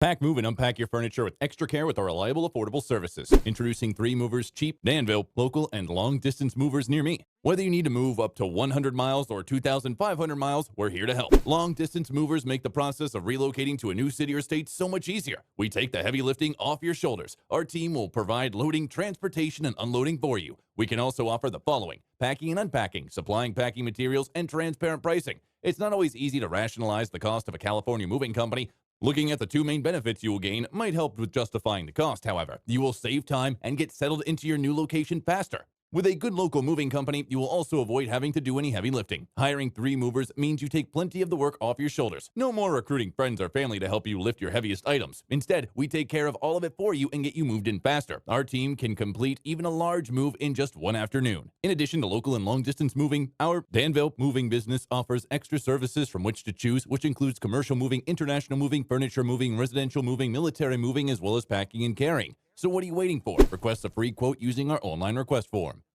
Pack, move, and unpack your furniture with extra care with our reliable, affordable services. Introducing 3 movers, cheap, Danville, local, and long-distance movers near me. Whether you need to move up to 100 miles or 2,500 miles, we're here to help. Long-distance movers make the process of relocating to a new city or state so much easier. We take the heavy lifting off your shoulders. Our team will provide loading, transportation, and unloading for you. We can also offer the following: packing and unpacking, supplying packing materials, and transparent pricing. It's not always easy to rationalize the cost of a California moving company. Looking at the 2 main benefits you will gain might help with justifying the cost, however. You will save time and get settled into your new location faster. With a good local moving company, you will also avoid having to do any heavy lifting. Hiring 3 movers means you take plenty of the work off your shoulders. No more recruiting friends or family to help you lift your heaviest items. Instead, we take care of all of it for you and get you moved in faster. Our team can complete even a large move in just one afternoon. In addition to local and long-distance moving, our Danville moving business offers extra services from which to choose, which includes commercial moving, international moving, furniture moving, residential moving, military moving, as well as packing and carrying. So what are you waiting for? Request a free quote using our online request form.